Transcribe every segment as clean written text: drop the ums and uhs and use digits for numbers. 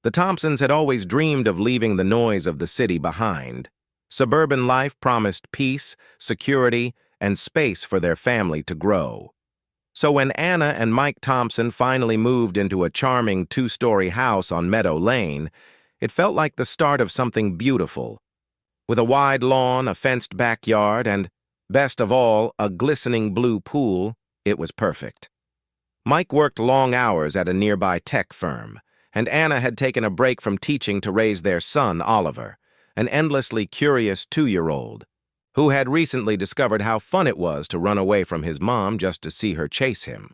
The Thompsons had always dreamed of leaving the noise of the city behind. Suburban life promised peace, security, and space for their family to grow. So when Anna and Mike Thompson finally moved into a charming two-story house on Meadow Lane, it felt like the start of something beautiful. With a wide lawn, a fenced backyard, and, best of all, a glistening blue pool, it was perfect. Mike worked long hours at a nearby tech firm, and Anna had taken a break from teaching to raise their son, Oliver, an endlessly curious 2-year-old, who had recently discovered how fun it was to run away from his mom just to see her chase him.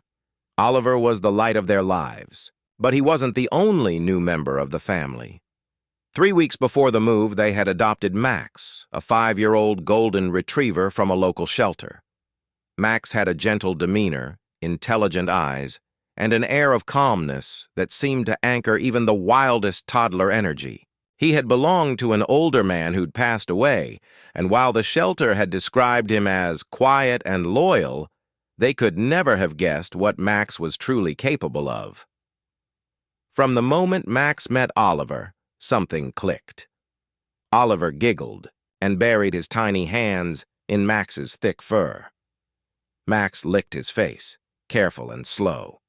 Oliver was the light of their lives, but he wasn't the only new member of the family. 3 weeks before the move, they had adopted Max, a 5-year-old golden retriever from a local shelter. Max had a gentle demeanor, intelligent eyes, and an air of calmness that seemed to anchor even the wildest toddler energy. He had belonged to an older man who'd passed away, and while the shelter had described him as quiet and loyal, they could never have guessed what Max was truly capable of. From the moment Max met Oliver, something clicked. Oliver giggled and buried his tiny hands in Max's thick fur. Max licked his face, careful and slow.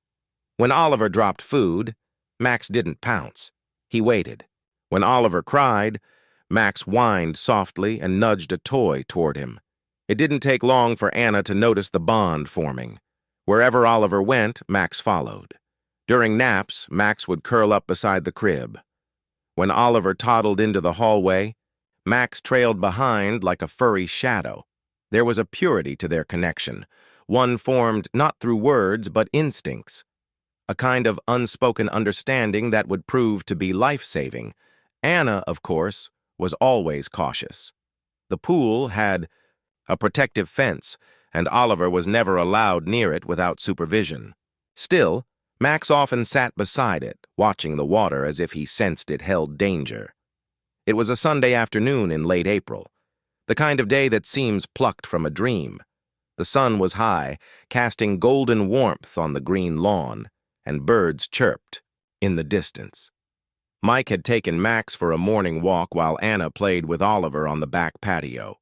When Oliver dropped food, Max didn't pounce. He waited. When Oliver cried, Max whined softly and nudged a toy toward him. It didn't take long for Anna to notice the bond forming. Wherever Oliver went, Max followed. During naps, Max would curl up beside the crib. When Oliver toddled into the hallway, Max trailed behind like a furry shadow. There was a purity to their connection, one formed not through words but instincts. A kind of unspoken understanding that would prove to be life-saving. Anna, of course, was always cautious. The pool had a protective fence, and Oliver was never allowed near it without supervision. Still, Max often sat beside it, watching the water as if he sensed it held danger. It was a Sunday afternoon in late April, the kind of day that seems plucked from a dream. The sun was high, casting golden warmth on the green lawn, and birds chirped in the distance. Mike had taken Max for a morning walk while Anna played with Oliver on the back patio.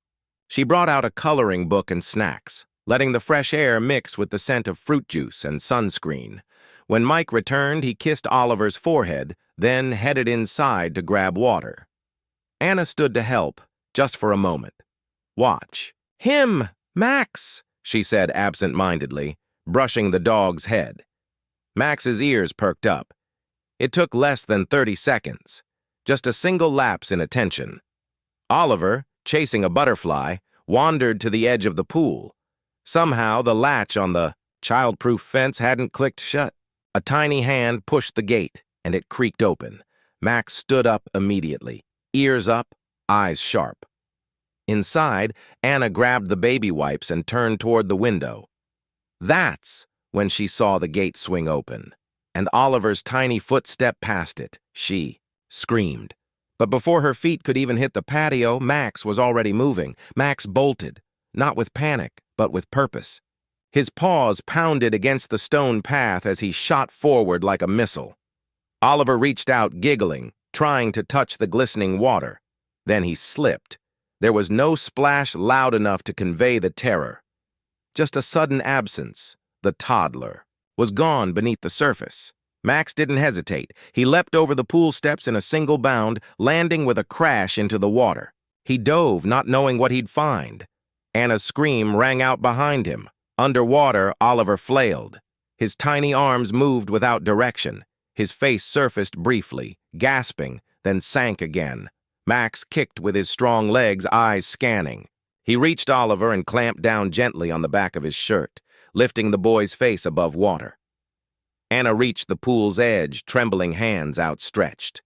She brought out a coloring book and snacks, letting the fresh air mix with the scent of fruit juice and sunscreen. When Mike returned, he kissed Oliver's forehead, then headed inside to grab water. Anna stood to help, just for a moment. "Watch." "Him! Max!" she said absent-mindedly, brushing the dog's head. Max's ears perked up. It took less than 30 seconds, just a single lapse in attention. Oliver, chasing a butterfly, wandered to the edge of the pool. Somehow, the latch on the child-proof fence hadn't clicked shut. A tiny hand pushed the gate, and it creaked open. Max stood up immediately, ears up, eyes sharp. Inside, Anna grabbed the baby wipes and turned toward the window. That's when she saw the gate swing open, and Oliver's tiny footstep past it. She screamed. But before her feet could even hit the patio, Max was already moving. Max bolted, not with panic, but with purpose. His paws pounded against the stone path as he shot forward like a missile. Oliver reached out, giggling, trying to touch the glistening water. Then he slipped. There was no splash loud enough to convey the terror. Just a sudden absence. The toddler was gone beneath the surface. Max didn't hesitate. He leapt over the pool steps in a single bound, landing with a crash into the water. He dove, not knowing what he'd find. Anna's scream rang out behind him. Underwater, Oliver flailed. His tiny arms moved without direction. His face surfaced briefly, gasping, then sank again. Max kicked with his strong legs, eyes scanning. He reached Oliver and clamped down gently on the back of his shirt, lifting the boy's face above water. Anna reached the pool's edge, trembling hands outstretched.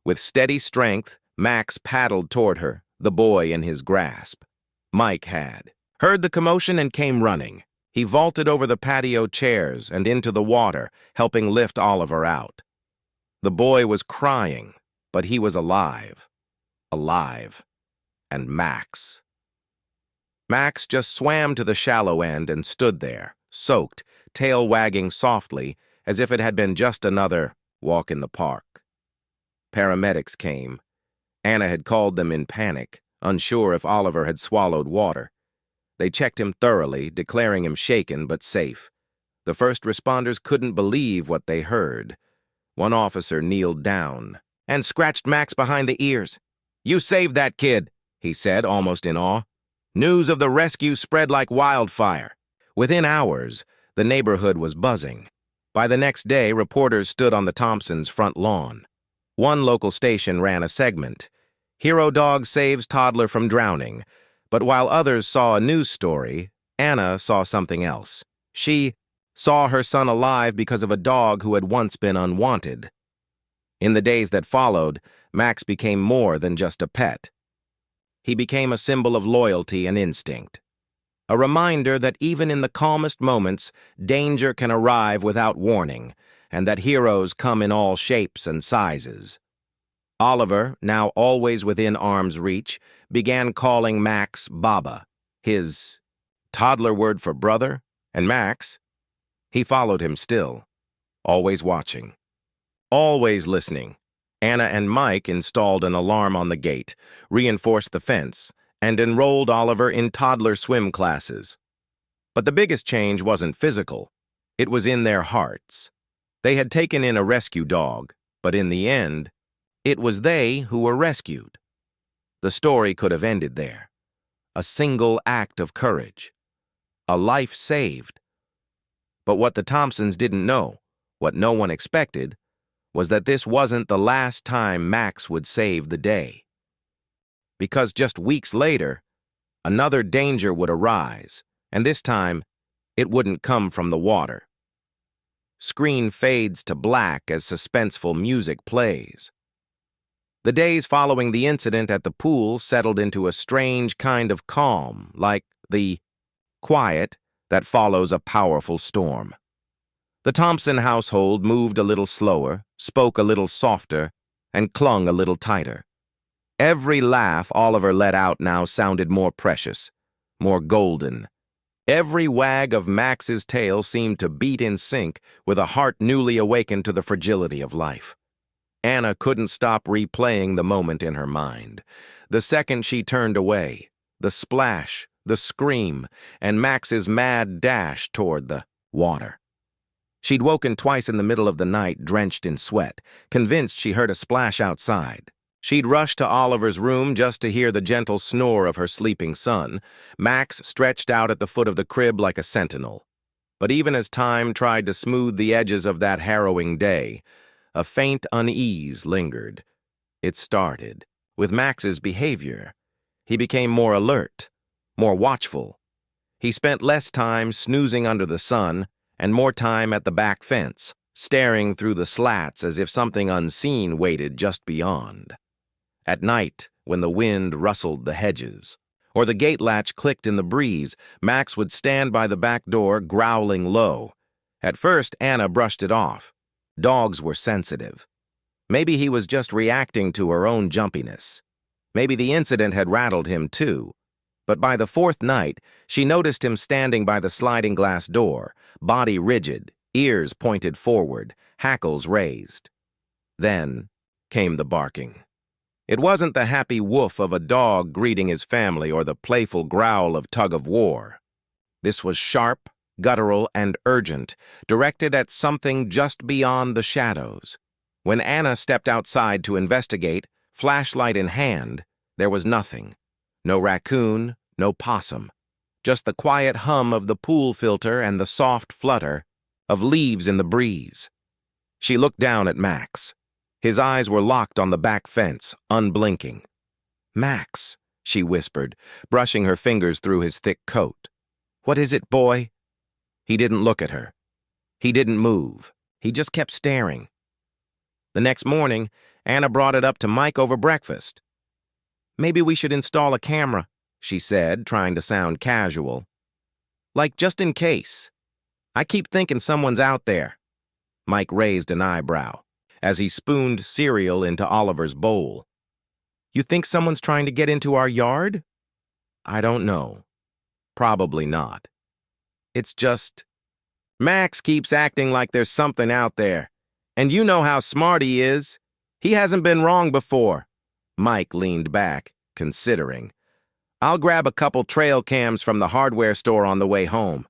With steady strength, Max paddled toward her, the boy in his grasp. Mike had heard the commotion and came running. He vaulted over the patio chairs and into the water, helping lift Oliver out. The boy was crying, but he was alive. Alive. And Max. Max just swam to the shallow end and stood there, soaked, tail wagging softly, as if it had been just another walk in the park. Paramedics came. Anna had called them in panic, unsure if Oliver had swallowed water. They checked him thoroughly, declaring him shaken but safe. The first responders couldn't believe what they heard. One officer kneeled down and scratched Max behind the ears. "You saved that kid," he said, almost in awe. News of the rescue spread like wildfire. Within hours, the neighborhood was buzzing. By the next day, reporters stood on the Thompsons' front lawn. One local station ran a segment, "Hero Dog Saves Toddler from Drowning," but while others saw a news story, Anna saw something else. She saw her son alive because of a dog who had once been unwanted. In the days that followed, Max became more than just a pet. He became a symbol of loyalty and instinct. A reminder that even in the calmest moments, danger can arrive without warning, and that heroes come in all shapes and sizes. Oliver, now always within arm's reach, began calling Max Baba, his toddler word for brother, and Max, he followed him still, always watching, always listening. Anna and Mike installed an alarm on the gate, reinforced the fence, and enrolled Oliver in toddler swim classes. But the biggest change wasn't physical. It was in their hearts. They had taken in a rescue dog, but in the end, it was they who were rescued. The story could have ended there. A single act of courage. A life saved. But what the Thompsons didn't know, what no one expected, was that this wasn't the last time Max would save the day. Because just weeks later, another danger would arise, and this time, it wouldn't come from the water. Screen fades to black as suspenseful music plays. The days following the incident at the pool settled into a strange kind of calm, like the quiet that follows a powerful storm. The Thompson household moved a little slower, spoke a little softer, and clung a little tighter. Every laugh Oliver let out now sounded more precious, more golden. Every wag of Max's tail seemed to beat in sync with a heart newly awakened to the fragility of life. Anna couldn't stop replaying the moment in her mind. The second she turned away, the splash, the scream, and Max's mad dash toward the water. She'd woken twice in the middle of the night, drenched in sweat, convinced she heard a splash outside. She'd rushed to Oliver's room just to hear the gentle snore of her sleeping son. Max stretched out at the foot of the crib like a sentinel. But even as time tried to smooth the edges of that harrowing day, a faint unease lingered. It started with Max's behavior. He became more alert, more watchful. He spent less time snoozing under the sun and more time at the back fence, staring through the slats as if something unseen waited just beyond. At night, when the wind rustled the hedges, or the gate latch clicked in the breeze, Max would stand by the back door, growling low. At first, Anna brushed it off. Dogs were sensitive. Maybe he was just reacting to her own jumpiness. Maybe the incident had rattled him too. But by the fourth night, she noticed him standing by the sliding glass door, body rigid, ears pointed forward, hackles raised. Then came the barking. It wasn't the happy woof of a dog greeting his family or the playful growl of tug-of-war. This was sharp, guttural, and urgent, directed at something just beyond the shadows. When Anna stepped outside to investigate, flashlight in hand, there was nothing. No raccoon, no possum. Just the quiet hum of the pool filter and the soft flutter of leaves in the breeze. She looked down at Max. His eyes were locked on the back fence, unblinking. "Max," she whispered, brushing her fingers through his thick coat. "What is it, boy?" He didn't look at her. He didn't move. He just kept staring. The next morning, Anna brought it up to Mike over breakfast. "Maybe we should install a camera," she said, trying to sound casual. "Like, just in case. I keep thinking someone's out there." Mike raised an eyebrow as he spooned cereal into Oliver's bowl. "You think someone's trying to get into our yard?" "I don't know. Probably not. It's just, Max keeps acting like there's something out there. And you know how smart he is. He hasn't been wrong before. Mike leaned back, considering. I'll grab a couple trail cams from the hardware store on the way home.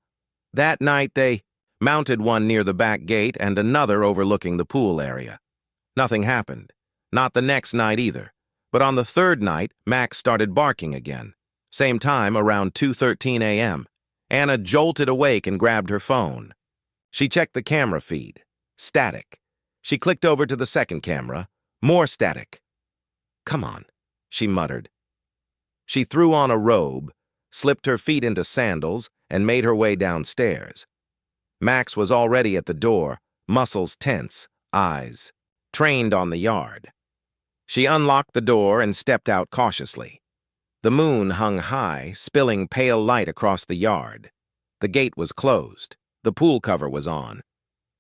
That night they mounted one near the back gate and another overlooking the pool area. Nothing happened. Not the next night either. But on the third night, Max started barking again. Same time, around 2:13 a.m. Anna jolted awake and grabbed her phone. She checked the camera feed. Static. She clicked over to the second camera. More static. Come on, she muttered. She threw on a robe, slipped her feet into sandals, and made her way downstairs. Max was already at the door, muscles tense, eyes trained on the yard. She unlocked the door and stepped out cautiously. The moon hung high, spilling pale light across the yard. The gate was closed. The pool cover was on.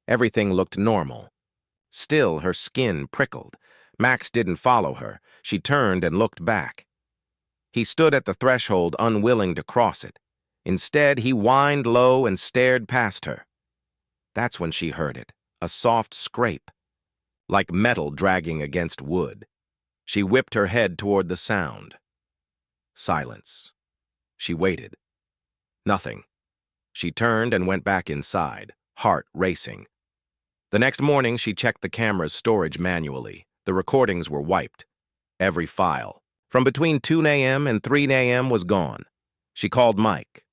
Everything looked normal. Still, her skin prickled. Max didn't follow her. She turned and looked back. He stood at the threshold, unwilling to cross it. Instead, he whined low and stared past her. That's when she heard it, a soft scrape, like metal dragging against wood. She whipped her head toward the sound. Silence. She waited. Nothing. She turned and went back inside, heart racing. The next morning, she checked the camera's storage manually. The recordings were wiped. Every file, from between 2 a.m. and 3 a.m., was gone. She called Mike.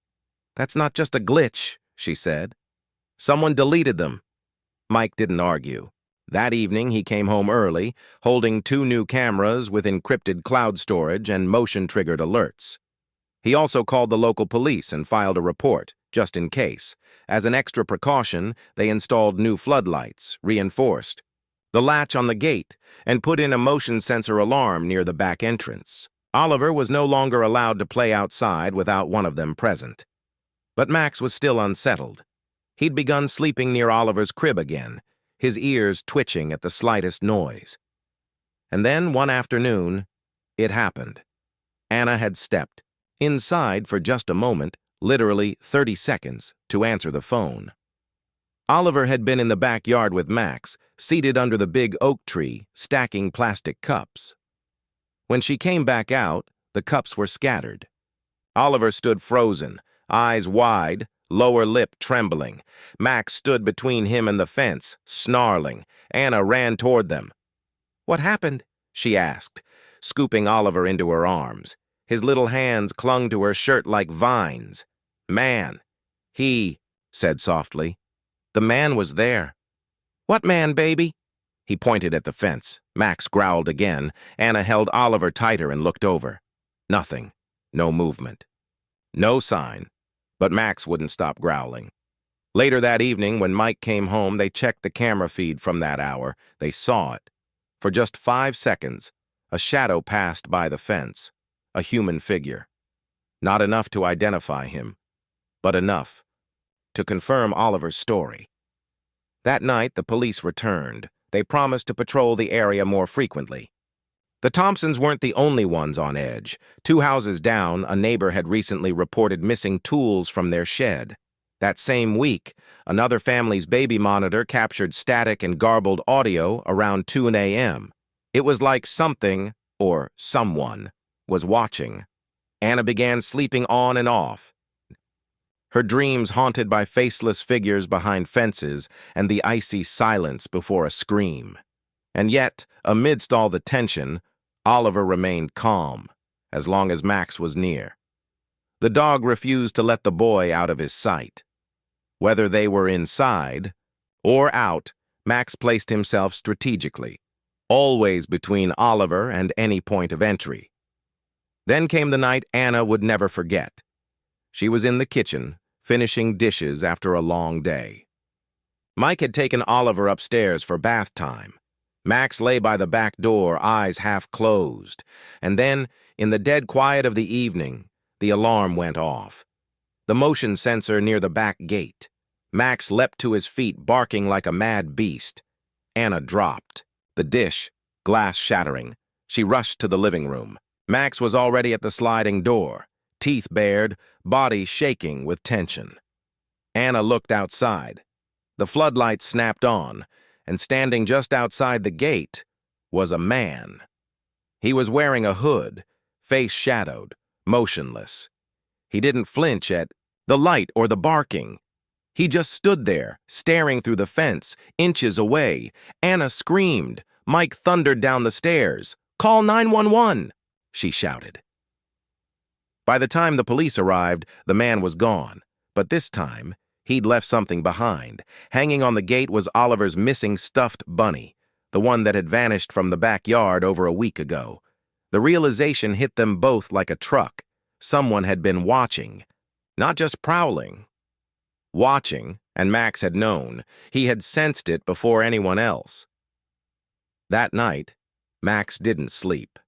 That's not just a glitch, she said. Someone deleted them. Mike didn't argue. That evening, he came home early, holding 2 new cameras with encrypted cloud storage and motion-triggered alerts. He also called the local police and filed a report, just in case. As an extra precaution, they installed new floodlights, reinforced the latch on the gate, and put in a motion sensor alarm near the back entrance. Oliver was no longer allowed to play outside without one of them present. But Max was still unsettled. He'd begun sleeping near Oliver's crib again, his ears twitching at the slightest noise. And then, one afternoon, it happened. Anna had stepped inside for just a moment, literally 30 seconds, to answer the phone. Oliver had been in the backyard with Max, seated under the big oak tree, stacking plastic cups. When she came back out, the cups were scattered. Oliver stood frozen, eyes wide, lower lip trembling. Max stood between him and the fence, snarling. Anna ran toward them. "What happened?" she asked, scooping Oliver into her arms. His little hands clung to her shirt like vines. "Man." "He," said softly. "The man was there." "What man, baby?" He pointed at the fence. Max growled again. Anna held Oliver tighter and looked over. Nothing. No movement. No sign. But Max wouldn't stop growling. Later that evening, when Mike came home, they checked the camera feed from that hour. They saw it. For just 5 seconds, a shadow passed by the fence. A human figure. Not enough to identify him, but enough to confirm Oliver's story. That night, the police returned. They promised to patrol the area more frequently. The Thompsons weren't the only ones on edge. 2 houses down, a neighbor had recently reported missing tools from their shed. That same week, another family's baby monitor captured static and garbled audio around 2 a.m. It was like something, or someone, was watching. Anna began sleeping on and off. Her dreams haunted by faceless figures behind fences and the icy silence before a scream. And yet, amidst all the tension, Oliver remained calm, as long as Max was near. The dog refused to let the boy out of his sight. Whether they were inside or out, Max placed himself strategically, always between Oliver and any point of entry. Then came the night Anna would never forget. She was in the kitchen, finishing dishes after a long day. Mike had taken Oliver upstairs for bath time. Max lay by the back door, eyes half closed. And then, in the dead quiet of the evening, the alarm went off. The motion sensor near the back gate. Max leapt to his feet, barking like a mad beast. Anna dropped. The dish, glass shattering. She rushed to the living room. Max was already at the sliding door, teeth bared, body shaking with tension. Anna looked outside. The floodlights snapped on, and standing just outside the gate was a man. He was wearing a hood, face shadowed, motionless. He didn't flinch at the light or the barking. He just stood there, staring through the fence, inches away. Anna screamed. Mike thundered down the stairs. "Call 911!" she shouted. By the time the police arrived, the man was gone. But this time, he'd left something behind. Hanging on the gate was Oliver's missing stuffed bunny, the one that had vanished from the backyard over a week ago. The realization hit them both like a truck. Someone had been watching, not just prowling. Watching, and Max had known. He had sensed it before anyone else. That night, Max didn't sleep.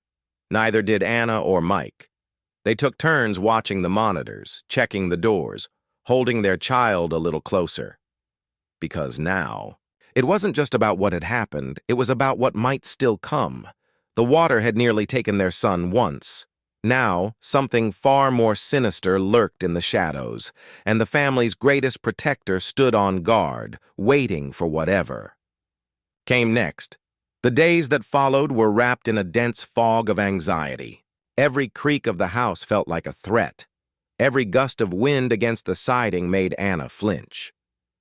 Neither did Anna or Mike. They took turns watching the monitors, checking the doors, holding their child a little closer. Because now, it wasn't just about what had happened, it was about what might still come. The water had nearly taken their son once. Now, something far more sinister lurked in the shadows, and the family's greatest protector stood on guard, waiting for whatever came next. The days that followed were wrapped in a dense fog of anxiety. Every creak of the house felt like a threat. Every gust of wind against the siding made Anna flinch.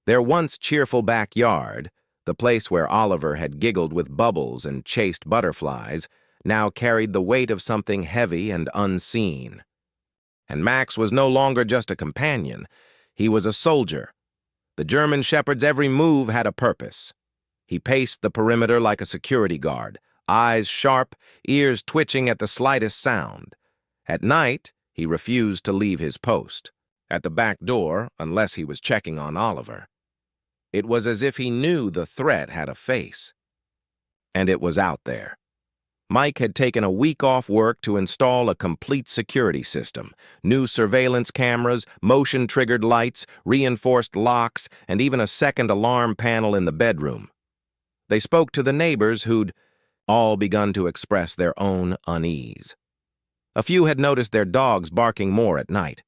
Their once cheerful backyard, the place where Oliver had giggled with bubbles and chased butterflies, now carried the weight of something heavy and unseen. And Max was no longer just a companion. He was a soldier. The German shepherd's every move had a purpose. He paced the perimeter like a security guard, eyes sharp, ears twitching at the slightest sound. At night, he refused to leave his post, at the back door, unless he was checking on Oliver. It was as if he knew the threat had a face. And it was out there. Mike had taken a week off work to install a complete security system, new surveillance cameras, motion-triggered lights, reinforced locks, and even a second alarm panel in the bedroom. They spoke to the neighbors who'd all begun to express their own unease. A few had noticed their dogs barking more at night.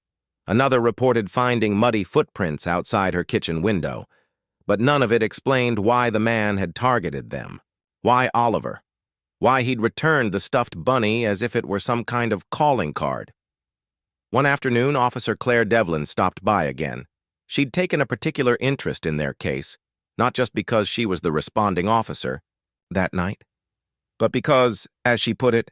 Another reported finding muddy footprints outside her kitchen window, but none of it explained why the man had targeted them, why Oliver, why he'd returned the stuffed bunny as if it were some kind of calling card. One afternoon, Officer Claire Devlin stopped by again. She'd taken a particular interest in their case, not just because she was the responding officer that night, but because, as she put it,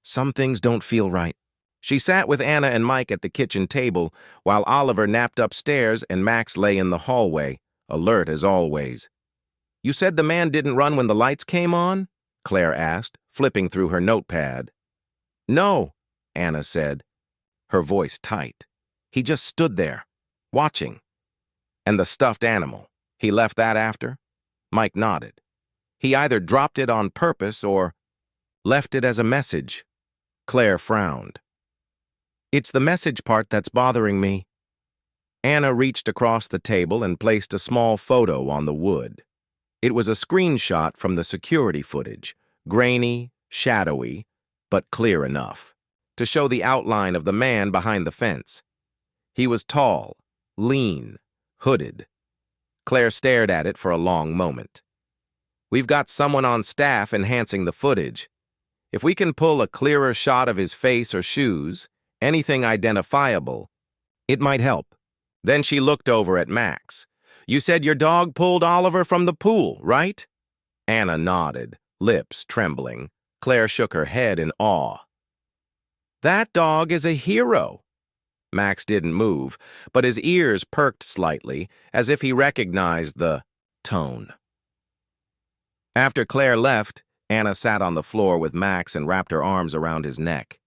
some things don't feel right. She sat with Anna and Mike at the kitchen table while Oliver napped upstairs and Max lay in the hallway, alert as always. "You said the man didn't run when the lights came on?" Claire asked, flipping through her notepad. "No," Anna said, her voice tight. "He just stood there, watching." "And the stuffed animal, he left that after?" Mike nodded. "He either dropped it on purpose or left it as a message." Claire frowned. "It's the message part that's bothering me." Anna reached across the table and placed a small photo on the wood. It was a screenshot from the security footage, grainy, shadowy, but clear enough to show the outline of the man behind the fence. He was tall, lean, hooded. Claire stared at it for a long moment. "We've got someone on staff enhancing the footage. If we can pull a clearer shot of his face or shoes, anything identifiable, it might help." Then she looked over at Max. "You said your dog pulled Oliver from the pool, right?" Anna nodded, lips trembling. Claire shook her head in awe. "That dog is a hero." Max didn't move, but his ears perked slightly, as if he recognized the tone. After Claire left, Anna sat on the floor with Max and wrapped her arms around his neck.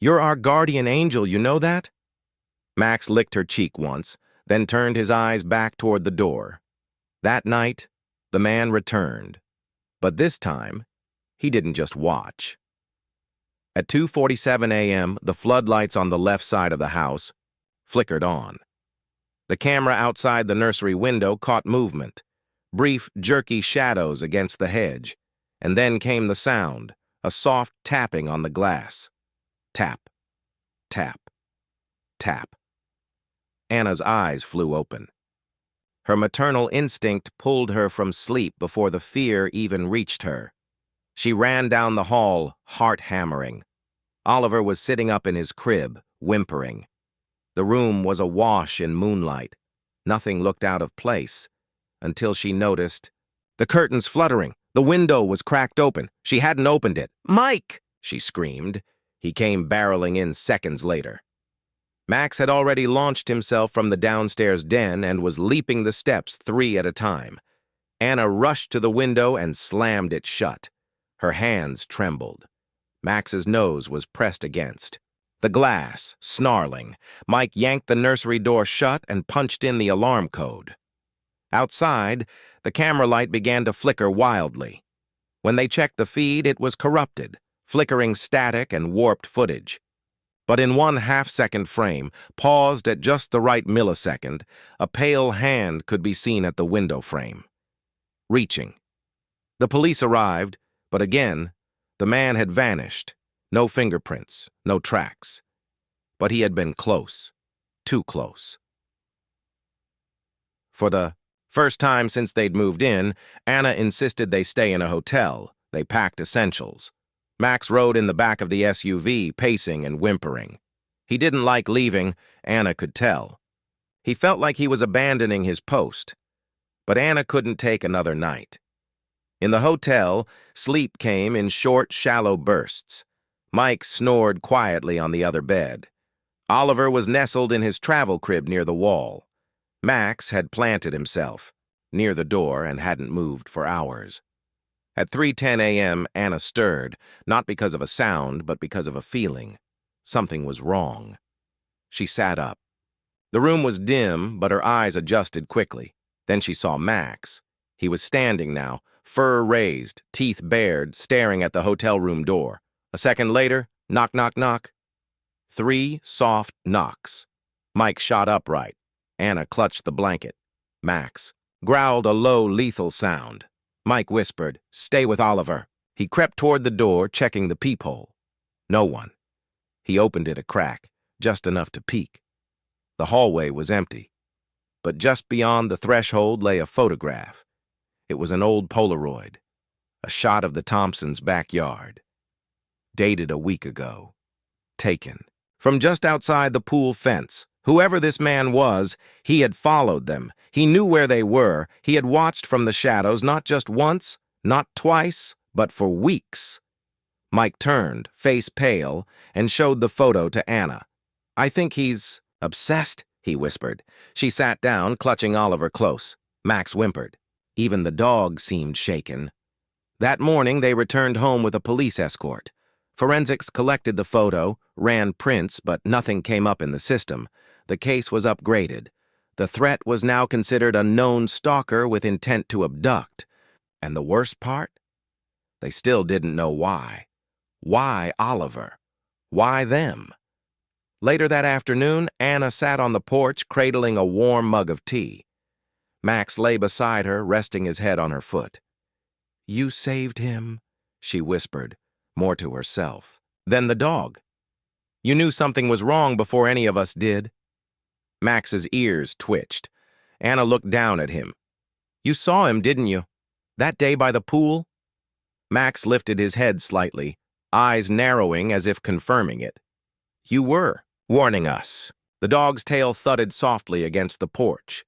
"You're our guardian angel, you know that?" Max licked her cheek once, then turned his eyes back toward the door. That night, the man returned. But this time, he didn't just watch. At 2:47 a.m., the floodlights on the left side of the house flickered on. The camera outside the nursery window caught movement, brief, jerky shadows against the hedge, and then came the sound, a soft tapping on the glass. Tap, tap, tap. Anna's eyes flew open. Her maternal instinct pulled her from sleep before the fear even reached her. She ran down the hall, heart hammering. Oliver was sitting up in his crib, whimpering. The room was awash in moonlight. Nothing looked out of place, until she noticed the curtains fluttering. The window was cracked open. She hadn't opened it. "Mike!" she screamed. He came barreling in seconds later. Max had already launched himself from the downstairs den and was leaping the steps 3 at a time. Anna rushed to the window and slammed it shut. Her hands trembled. Max's nose was pressed against the glass, snarling. Mike yanked the nursery door shut and punched in the alarm code. Outside, the camera light began to flicker wildly. When they checked the feed, it was corrupted, flickering static and warped footage. But in one half-second frame, paused at just the right millisecond, a pale hand could be seen at the window frame. Reaching. The police arrived, but again, the man had vanished. No fingerprints, no tracks. But he had been close. Too close. For the first time since they'd moved in, Anna insisted they stay in a hotel. They packed essentials. Max rode in the back of the SUV, pacing and whimpering. He didn't like leaving, Anna could tell. He felt like he was abandoning his post. But Anna couldn't take another night. In the hotel, sleep came in short, shallow bursts. Mike snored quietly on the other bed. Oliver was nestled in his travel crib near the wall. Max had planted himself near the door and hadn't moved for hours. At 3:10 a.m., Anna stirred, not because of a sound, but because of a feeling. Something was wrong. She sat up. The room was dim, but her eyes adjusted quickly. Then she saw Max. He was standing now, fur raised, teeth bared, staring at the hotel room door. A second later, knock, knock, knock. 3 soft knocks. Mike shot upright. Anna clutched the blanket. Max growled a low, lethal sound. Mike whispered, "Stay with Oliver." He crept toward the door, checking the peephole. No one. He opened it a crack, just enough to peek. The hallway was empty. But just beyond the threshold lay a photograph. It was an old Polaroid, a shot of the Thompsons' backyard. Dated a week ago. Taken from just outside the pool fence. Whoever this man was, he had followed them. He knew where they were. He had watched from the shadows, not just once, not twice, but for weeks. Mike turned, face pale, and showed the photo to Anna. "I think he's obsessed," he whispered. She sat down, clutching Oliver close. Max whimpered. Even the dog seemed shaken. That morning, they returned home with a police escort. Forensics collected the photo, ran prints, but nothing came up in the system. The case was upgraded. The threat was now considered a known stalker with intent to abduct. And the worst part? They still didn't know why. Why Oliver? Why them? Later that afternoon, Anna sat on the porch, cradling a warm mug of tea. Max lay beside her, resting his head on her foot. "You saved him," she whispered, more to herself. "Then the dog. You knew something was wrong before any of us did." Max's ears twitched. Anna looked down at him. "You saw him, didn't you? That day by the pool?" Max lifted his head slightly, eyes narrowing as if confirming it. "You were warning us." The dog's tail thudded softly against the porch.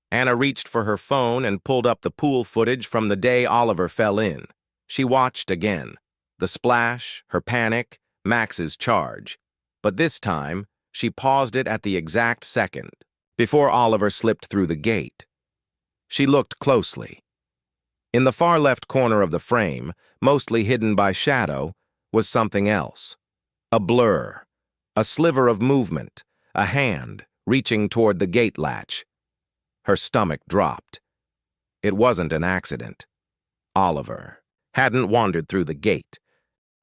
Anna reached for her phone and pulled up the pool footage from the day Oliver fell in. She watched again. The splash, her panic, Max's charge. But this time, she paused it at the exact second, before Oliver slipped through the gate. She looked closely. In the far left corner of the frame, mostly hidden by shadow, was something else. A blur. A sliver of movement. A hand reaching toward the gate latch. Her stomach dropped. It wasn't an accident. Oliver hadn't wandered through the gate.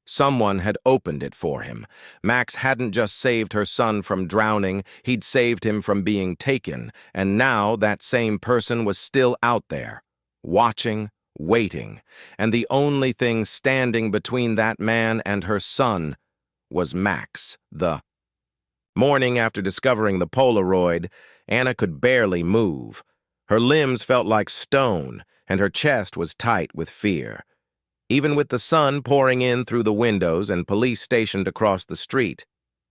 Someone had opened it for him. Max hadn't just saved her son from drowning, he'd saved him from being taken, and now that same person was still out there, watching, waiting, and the only thing standing between that man and her son was Max, the morning after discovering the Polaroid, Anna could barely move. Her limbs felt like stone, and her chest was tight with fear. Even with the sun pouring in through the windows and police stationed across the street,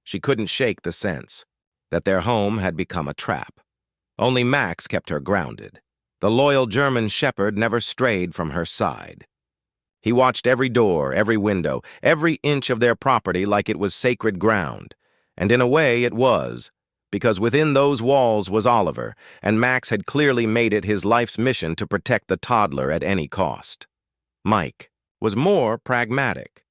she couldn't shake the sense that their home had become a trap. Only Max kept her grounded. The loyal German shepherd never strayed from her side. He watched every door, every window, every inch of their property like it was sacred ground. And in a way it was, because within those walls was Oliver, and Max had clearly made it his life's mission to protect the toddler at any cost. Mike was more pragmatic.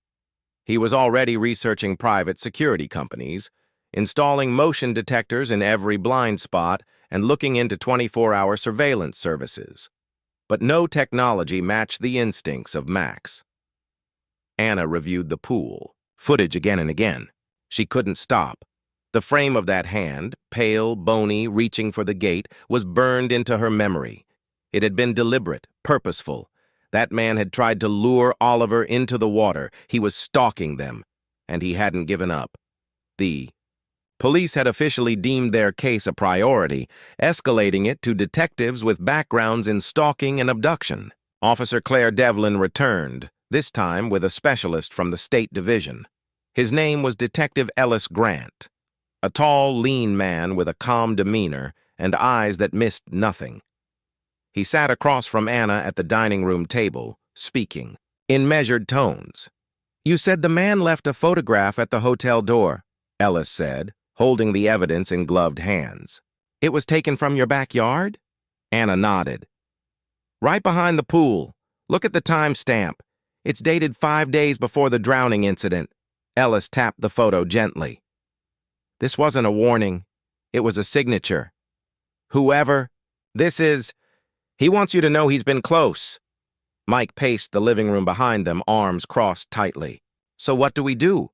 He was already researching private security companies, installing motion detectors in every blind spot, and looking into 24-hour surveillance services. But no technology matched the instincts of Max. Anna reviewed the pool, footage again and again. She couldn't stop. The frame of that hand, pale, bony, reaching for the gate, was burned into her memory. It had been deliberate, purposeful. That man had tried to lure Oliver into the water. He was stalking them, and he hadn't given up. The police had officially deemed their case a priority, escalating it to detectives with backgrounds in stalking and abduction. Officer Claire Devlin returned, this time with a specialist from the State Division. His name was Detective Ellis Grant, a tall, lean man with a calm demeanor and eyes that missed nothing. He sat across from Anna at the dining room table, speaking, in measured tones. "You said the man left a photograph at the hotel door," Ellis said, holding the evidence in gloved hands. "It was taken from your backyard?" Anna nodded. "Right behind the pool. Look at the timestamp. It's dated 5 days before the drowning incident." Ellis tapped the photo gently. "This wasn't a warning. It was a signature. Whoever this is, he wants you to know he's been close." Mike paced the living room behind them, arms crossed tightly. "So what do we do?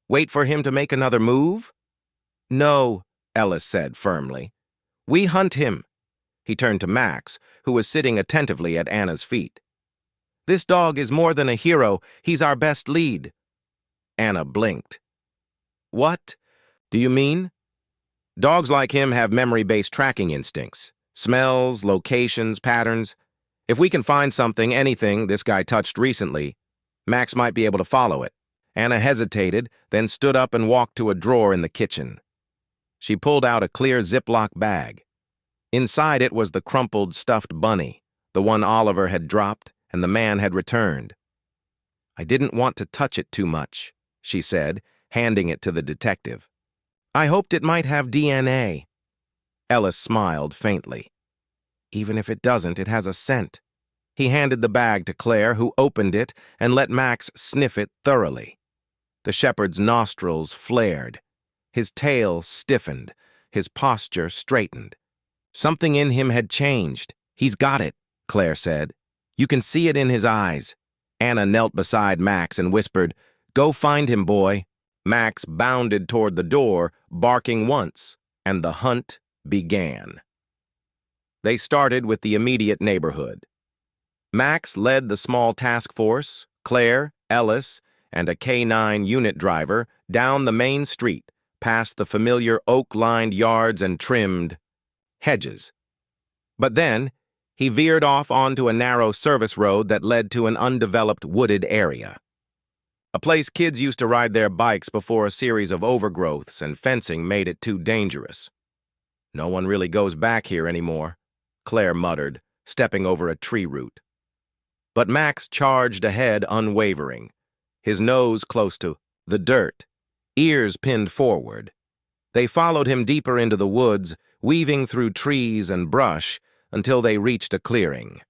Wait for him to make another move?" "No," Ellis said firmly. "We hunt him." He turned to Max, who was sitting attentively at Anna's feet. "This dog is more than a hero. He's our best lead." Anna blinked. "What do you mean?" "Dogs like him have memory-based tracking instincts. Smells, locations, patterns. If we can find something, anything this guy touched recently, Max might be able to follow it." Anna hesitated, then stood up and walked to a drawer in the kitchen. She pulled out a clear Ziploc bag. Inside it was the crumpled stuffed bunny, the one Oliver had dropped and the man had returned. "I didn't want to touch it too much," she said, handing it to the detective. "I hoped it might have DNA." Ellis smiled faintly. "Even if it doesn't, it has a scent." He handed the bag to Claire, who opened it and let Max sniff it thoroughly. The shepherd's nostrils flared. His tail stiffened. His posture straightened. Something in him had changed. "He's got it," Claire said. "You can see it in his eyes." Anna knelt beside Max and whispered, "Go find him, boy." Max bounded toward the door, barking once, and the hunt began. They started with the immediate neighborhood. Max led the small task force, Claire, Ellis, and a K9 unit driver down the main street, past the familiar oak-lined yards and trimmed hedges. But then, he veered off onto a narrow service road that led to an undeveloped wooded area. A place kids used to ride their bikes before a series of overgrowths and fencing made it too dangerous. "No one really goes back here anymore," Claire muttered, stepping over a tree root. But Max charged ahead unwavering, his nose close to the dirt, ears pinned forward. They followed him deeper into the woods, weaving through trees and brush until they reached a clearing.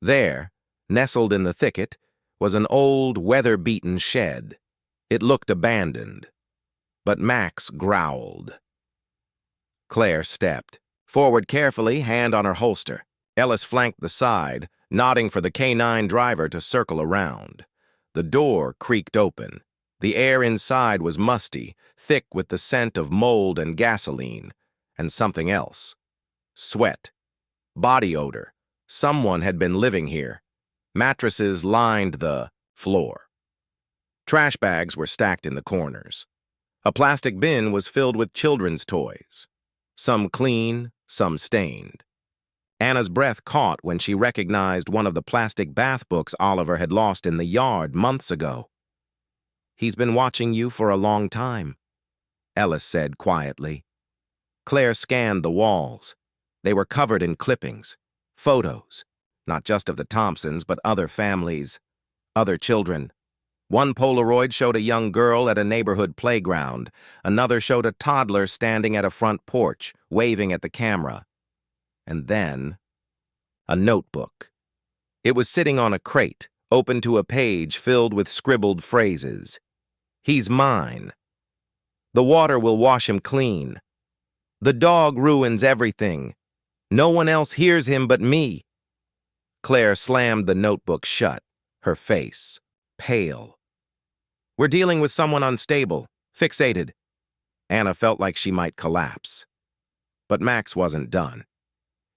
There, nestled in the thicket, was an old, weather-beaten shed. It looked abandoned. But Max growled. Claire stepped forward carefully, hand on her holster. Ellis flanked the side, nodding for the K9 driver to circle around. The door creaked open. The air inside was musty, thick with the scent of mold and gasoline, and something else. Sweat. Body odor. Someone had been living here. Mattresses lined the floor. Trash bags were stacked in the corners. A plastic bin was filled with children's toys. Some clean, some stained. Anna's breath caught when she recognized one of the plastic bath books Oliver had lost in the yard months ago. "He's been watching you for a long time," Ellis said quietly. Claire scanned the walls. They were covered in clippings, photos, not just of the Thompsons, but other families, other children. One Polaroid showed a young girl at a neighborhood playground. Another showed a toddler standing at a front porch, waving at the camera. And then, a notebook. It was sitting on a crate, open to a page filled with scribbled phrases. "He's mine. The water will wash him clean. The dog ruins everything. No one else hears him but me." Claire slammed the notebook shut, her face pale. "We're dealing with someone unstable, fixated." Anna felt like she might collapse. But Max wasn't done.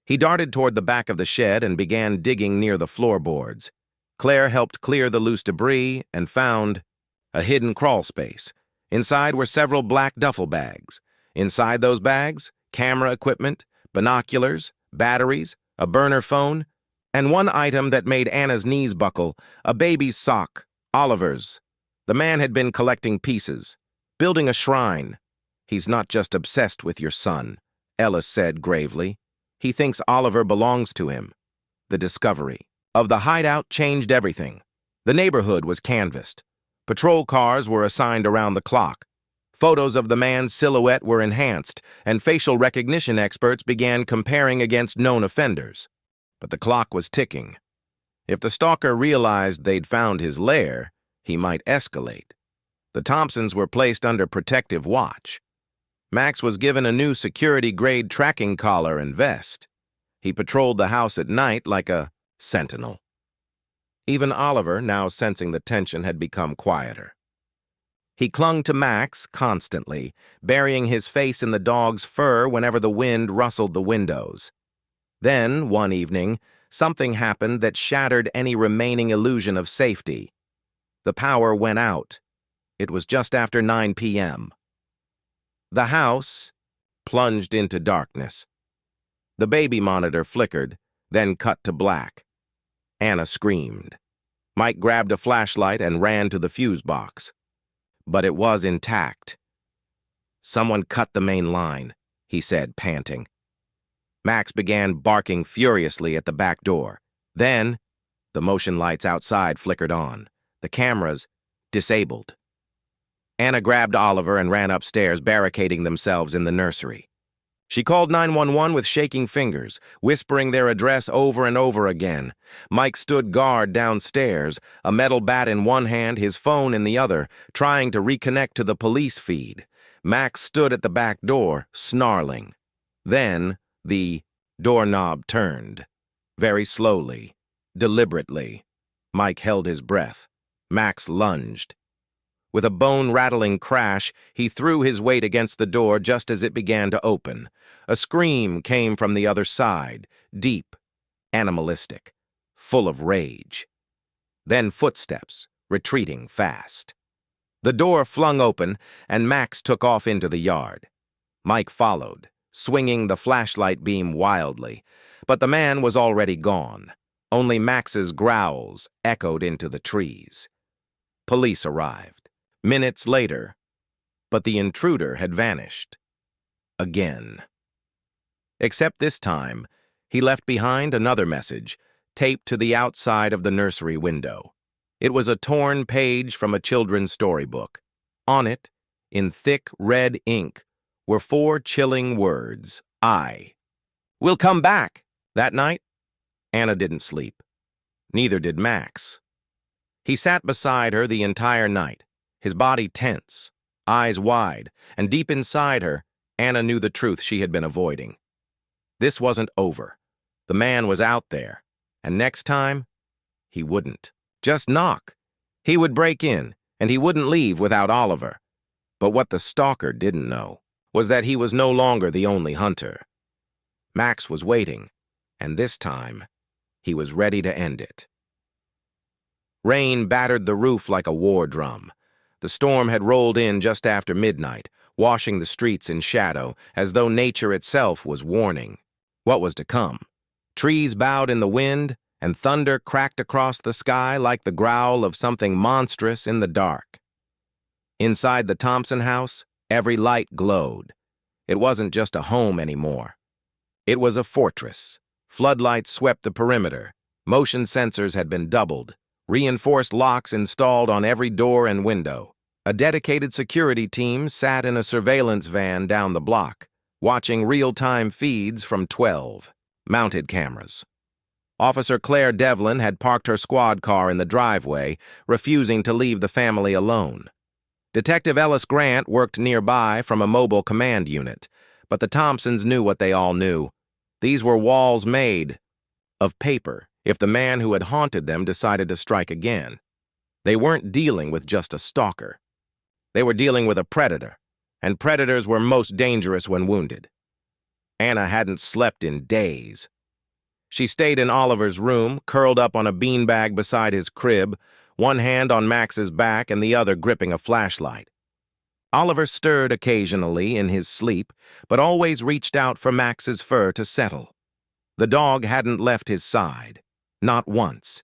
He darted toward the back of the shed and began digging near the floorboards. Claire helped clear the loose debris and found a hidden crawl space. Inside were several black duffel bags. Inside those bags, camera equipment, binoculars, batteries, a burner phone, and one item that made Anna's knees buckle, a baby's sock, Oliver's. The man had been collecting pieces, building a shrine. "He's not just obsessed with your son," Ellis said gravely. "He thinks Oliver belongs to him." The discovery of the hideout changed everything. The neighborhood was canvassed. Patrol cars were assigned around the clock. Photos of the man's silhouette were enhanced, and facial recognition experts began comparing against known offenders. But the clock was ticking. If the stalker realized they'd found his lair, he might escalate. The Thompsons were placed under protective watch. Max was given a new security-grade tracking collar and vest. He patrolled the house at night like a sentinel. Even Oliver, now sensing the tension, had become quieter. He clung to Max constantly, burying his face in the dog's fur whenever the wind rustled the windows. Then, one evening, something happened that shattered any remaining illusion of safety. The power went out. It was just after 9 p.m. The house plunged into darkness. The baby monitor flickered, then cut to black. Anna screamed. Mike grabbed a flashlight and ran to the fuse box. But it was intact. "Someone cut the main line," he said, panting. Max began barking furiously at the back door. Then, the motion lights outside flickered on. The cameras disabled. Anna grabbed Oliver and ran upstairs, barricading themselves in the nursery. She called 911 with shaking fingers, whispering their address over and over again. Mike stood guard downstairs, a metal bat in one hand, his phone in the other, trying to reconnect to the police feed. Max stood at the back door, snarling. Then, the doorknob turned. Very slowly, deliberately. Mike held his breath. Max lunged. With a bone-rattling crash, he threw his weight against the door just as it began to open. A scream came from the other side, deep, animalistic, full of rage. Then footsteps, retreating fast. The door flung open, and Max took off into the yard. Mike followed, swinging the flashlight beam wildly, but the man was already gone. Only Max's growls echoed into the trees. Police arrived. Minutes later, but the intruder had vanished. Again. Except this time, he left behind another message, taped to the outside of the nursery window. It was a torn page from a children's storybook. On it, in thick red ink, were 4 chilling words, "I will come back." That night, Anna didn't sleep. Neither did Max. He sat beside her the entire night, his body tense, eyes wide, and deep inside her, Anna knew the truth she had been avoiding. This wasn't over. The man was out there, and next time, he wouldn't. Just knock. He would break in, and he wouldn't leave without Oliver. But what the stalker didn't know was that he was no longer the only hunter. Max was waiting, and this time, he was ready to end it. Rain battered the roof like a war drum. The storm had rolled in just after midnight, washing the streets in shadow, as though nature itself was warning. What was to come? Trees bowed in the wind, and thunder cracked across the sky like the growl of something monstrous in the dark. Inside the Thompson house, every light glowed. It wasn't just a home anymore. It was a fortress. Floodlights swept the perimeter. Motion sensors had been doubled. Reinforced locks installed on every door and window. A dedicated security team sat in a surveillance van down the block, watching real-time feeds from 12 mounted cameras. Officer Claire Devlin had parked her squad car in the driveway, refusing to leave the family alone. Detective Ellis Grant worked nearby from a mobile command unit, but the Thompsons knew what they all knew. These were walls made of paper if the man who had haunted them decided to strike again. They weren't dealing with just a stalker. They were dealing with a predator, and predators were most dangerous when wounded. Anna hadn't slept in days. She stayed in Oliver's room, curled up on a beanbag beside his crib, one hand on Max's back and the other gripping a flashlight. Oliver stirred occasionally in his sleep, but always reached out for Max's fur to settle. The dog hadn't left his side, not once.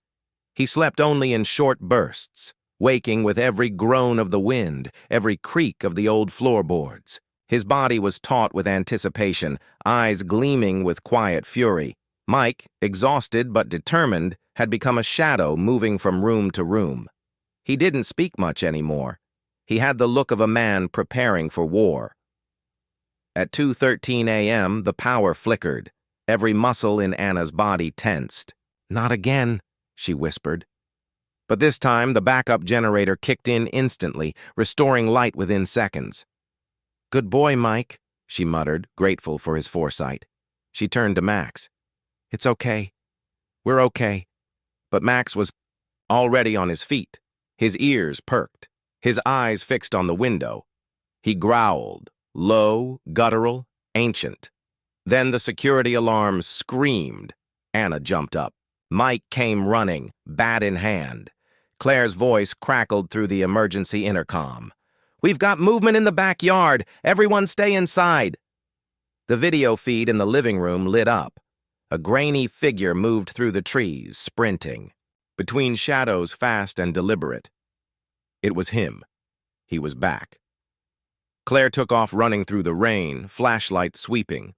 He slept only in short bursts, waking with every groan of the wind, every creak of the old floorboards. His body was taut with anticipation, eyes gleaming with quiet fury. Mike, exhausted but determined, had become a shadow moving from room to room. He didn't speak much anymore. He had the look of a man preparing for war. At 2:13 a.m., the power flickered. Every muscle in Anna's body tensed. "Not again," she whispered. But this time, the backup generator kicked in instantly, restoring light within seconds. "Good boy, Mike," she muttered, grateful for his foresight. She turned to Max. "It's okay. We're okay." But Max was already on his feet, his ears perked, his eyes fixed on the window. He growled, low, guttural, ancient. Then the security alarm screamed. Anna jumped up. Mike came running, bat in hand. Claire's voice crackled through the emergency intercom. "We've got movement in the backyard. Everyone stay inside." The video feed in the living room lit up. A grainy figure moved through the trees, sprinting, between shadows fast and deliberate. It was him. He was back. Claire took off running through the rain, flashlight sweeping.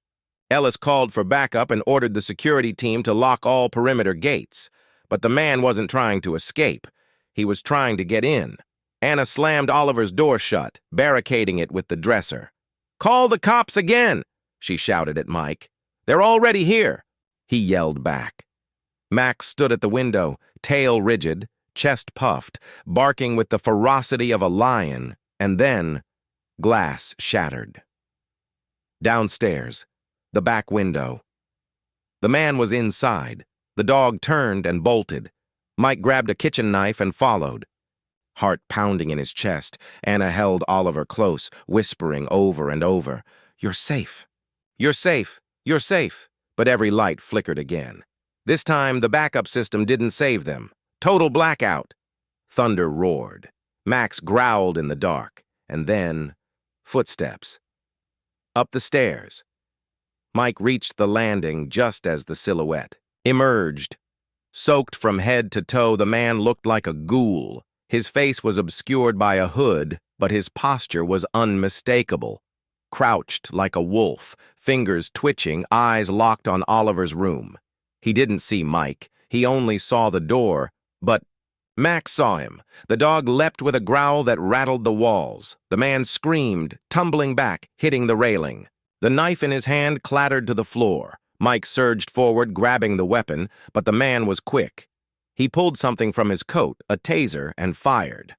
Ellis called for backup and ordered the security team to lock all perimeter gates. But the man wasn't trying to escape. He was trying to get in. Anna slammed Oliver's door shut, barricading it with the dresser. "Call the cops again," she shouted at Mike. "They're already here." He yelled back. Max stood at the window, tail rigid, chest puffed, barking with the ferocity of a lion, and then glass shattered. Downstairs, the back window. The man was inside. The dog turned and bolted. Mike grabbed a kitchen knife and followed. Heart pounding in his chest, Anna held Oliver close, whispering over and over, "You're safe. You're safe. You're safe." But every light flickered again. This time, the backup system didn't save them. Total blackout. Thunder roared. Max growled in the dark. And then, footsteps. Up the stairs. Mike reached the landing just as the silhouette emerged. Soaked from head to toe, the man looked like a ghoul. His face was obscured by a hood, but his posture was unmistakable. Crouched like a wolf, fingers twitching, eyes locked on Oliver's room. He didn't see Mike. He only saw the door, but Max saw him. The dog leapt with a growl that rattled the walls. The man screamed, tumbling back, hitting the railing. The knife in his hand clattered to the floor. Mike surged forward, grabbing the weapon, but the man was quick. He pulled something from his coat, a taser, and fired.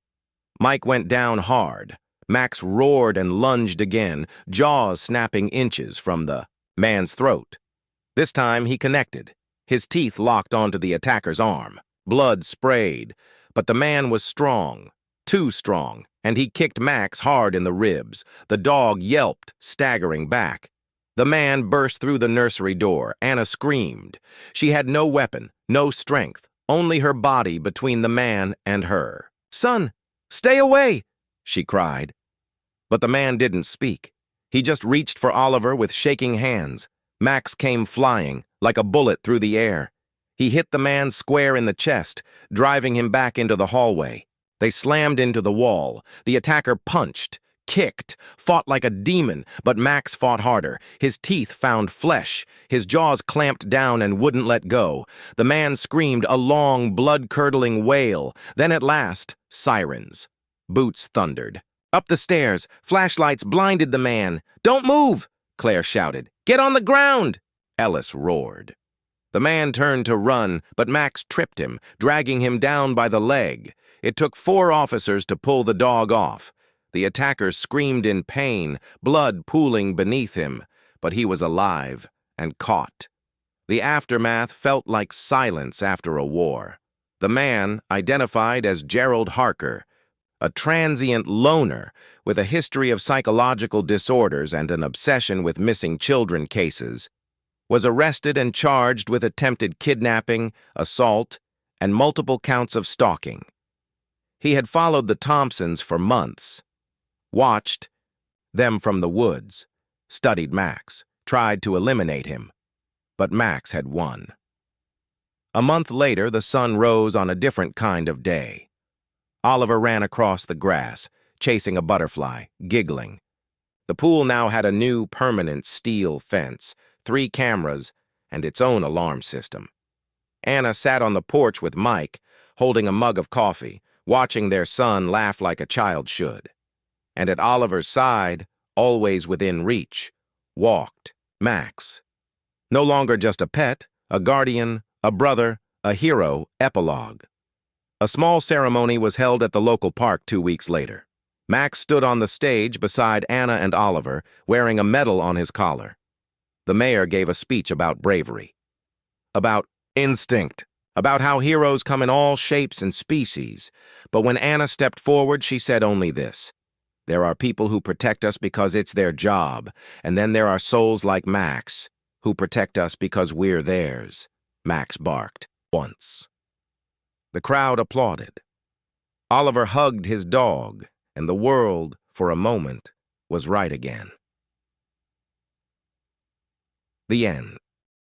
Mike went down hard. Max roared and lunged again, jaws snapping inches from the man's throat. This time he connected. His teeth locked onto the attacker's arm. Blood sprayed, but the man was strong, too strong, and he kicked Max hard in the ribs. The dog yelped, staggering back. The man burst through the nursery door. Anna screamed. She had no weapon, no strength, only her body between the man and her. "Son, stay away!" she cried. But the man didn't speak. He just reached for Oliver with shaking hands. Max came flying, like a bullet through the air. He hit the man square in the chest, driving him back into the hallway. They slammed into the wall. The attacker punched, kicked, fought like a demon, but Max fought harder. His teeth found flesh. His jaws clamped down and wouldn't let go. The man screamed a long, blood-curdling wail. Then at last, sirens. Boots thundered. Up the stairs, flashlights blinded the man. "Don't move!" Claire shouted. "Get on the ground!" Ellis roared. The man turned to run, but Max tripped him, dragging him down by the leg. It took 4 officers to pull the dog off. The attacker screamed in pain, blood pooling beneath him, but he was alive and caught. The aftermath felt like silence after a war. The man, identified as Gerald Harker, a transient loner with a history of psychological disorders and an obsession with missing children cases, was arrested and charged with attempted kidnapping, assault, and multiple counts of stalking. He had followed the Thompsons for months, watched them from the woods, studied Max, tried to eliminate him, but Max had won. A month later, the sun rose on a different kind of day. Oliver ran across the grass, chasing a butterfly, giggling. The pool now had a new permanent steel fence, 3 cameras, and its own alarm system. Anna sat on the porch with Mike, holding a mug of coffee, watching their son laugh like a child should. And at Oliver's side, always within reach, walked Max. No longer just a pet, a guardian, a brother, a hero. Epilogue. A small ceremony was held at the local park 2 weeks later. Max stood on the stage beside Anna and Oliver, wearing a medal on his collar. The mayor gave a speech about bravery, about instinct, about how heroes come in all shapes and species. But when Anna stepped forward, she said only this: "There are people who protect us because it's their job, and then there are souls like Max who protect us because we're theirs." Max barked once. The crowd applauded. Oliver hugged his dog, and the world, for a moment, was right again. The end.